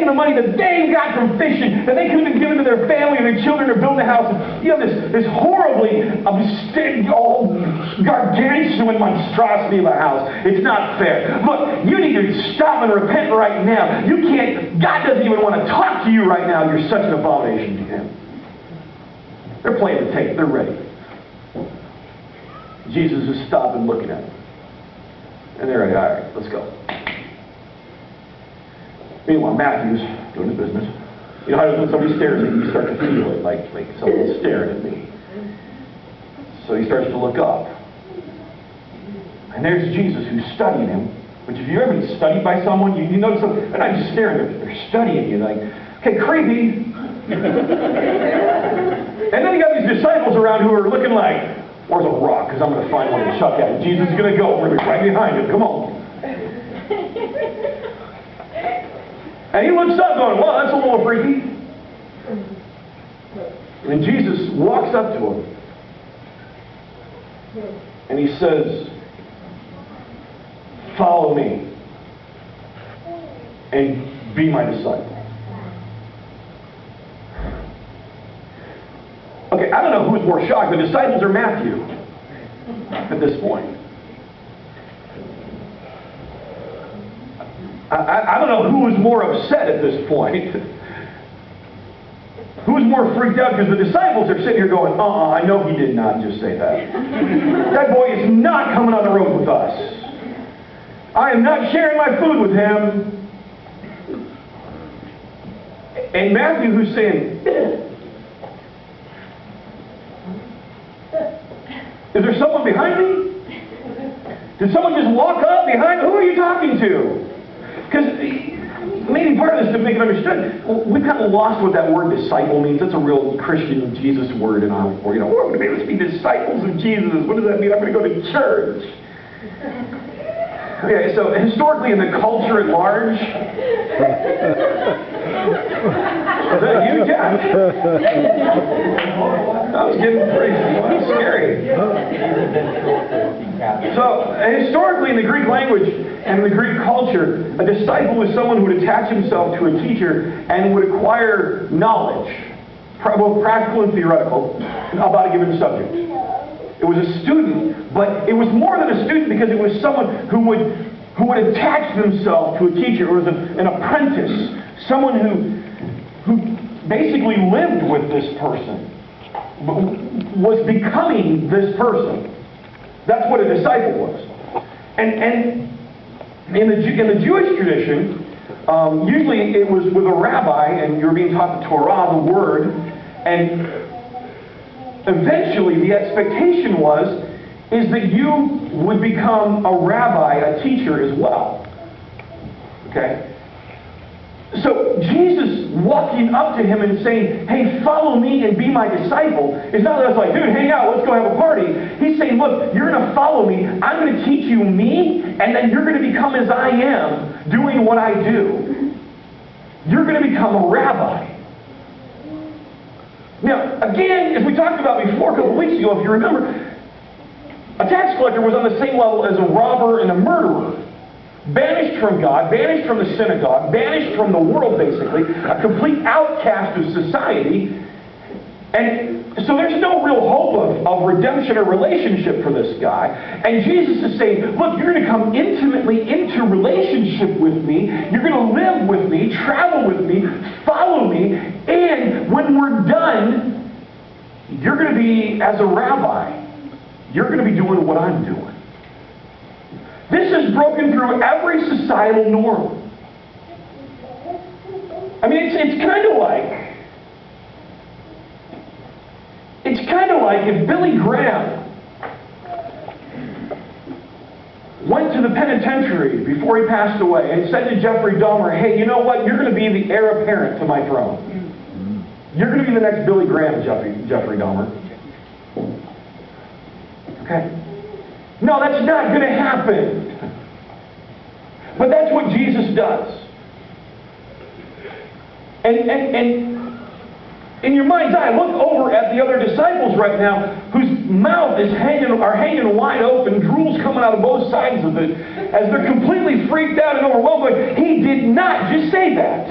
taking the money that they got from fishing, that they could have given to their family and their children or build a house. You have this horribly gargantuan monstrosity of a house. It's not fair. Look, you need to stop and repent right now. You can't, God doesn't even want to talk to you right now. You're such an abomination to Him. They're playing the tape. They're ready. Jesus is stopping looking at them. And they're like, all right, let's go. Meanwhile, Matthew's doing his business. You know how when somebody stares at you, you start to feel it, like someone's staring at me. So he starts to look up. And there's Jesus who's studying him. Which if you've ever been studied by someone, you notice them, they're not just staring, they're studying you. Like, okay, creepy. And then you got these disciples around who are looking like, where's a rock? Because I'm going to find one to chuck at it. Jesus is going to go. We're going to be right behind him. Come on. And he looks up going, well, that's a little freaky. And Jesus walks up to him. And he says, follow me. And be my disciple. Okay, I don't know who's more shocked, the disciples or Matthew at this point. I don't know who was more upset at this point. Who's more freaked out? Because the disciples are sitting here going, I know he did not just say that. That boy is not coming on the road with us. I am not sharing my food with him. And Matthew, who's saying, is there someone behind me? Did someone just walk up behind? Who are you talking to? Because maybe part of this to make it understood, we've kind of lost what that word disciple means. That's a real Christian Jesus word, and we're going to be able to be disciples of Jesus. What does that mean? I'm going to go to church. Okay, so historically in the culture at large, is that you, Jack? I was getting pretty scary. So, historically in the Greek language and in the Greek culture, a disciple was someone who would attach himself to a teacher and would acquire knowledge, both practical and theoretical, about a given subject. It was a student, but it was more than a student because it was someone who would attach themselves to a teacher. It was an apprentice, someone who basically lived with this person, was becoming this person. That's what a disciple was. And in the Jewish tradition, usually it was with a rabbi, and you were being taught the Torah, the Word, and eventually the expectation is that you would become a rabbi, a teacher as well. Okay? So Jesus walking up to him and saying, hey, follow me and be my disciple, is not just like, dude, hang out, let's go have a party. He's saying, look, you're going to follow me. I'm going to teach you me, and then you're going to become as I am, doing what I do. You're going to become a rabbi. Now, again, as we talked about before a couple weeks ago, if you remember, a tax collector was on the same level as a robber and a murderer. Banished from God, banished from the synagogue, banished from the world, basically, a complete outcast of society. And so there's no real hope of redemption or relationship for this guy. And Jesus is saying, look, you're going to come intimately into relationship with me. You're going to live with me, travel with me, follow me. And when we're done, you're going to be, as a rabbi, you're going to be doing what I'm doing. This has broken through every societal norm. I mean, it's kind of like if Billy Graham went to the penitentiary before he passed away and said to Jeffrey Dahmer, hey, you know what? You're going to be the heir apparent to my throne. You're going to be the next Billy Graham, Jeffrey Dahmer. Okay? No, that's not going to happen. But that's what Jesus does. And in your mind's eye, look over at the other disciples right now, whose mouth are hanging wide open, drool's coming out of both sides of it, as they're completely freaked out and overwhelmed. But he did not just say that.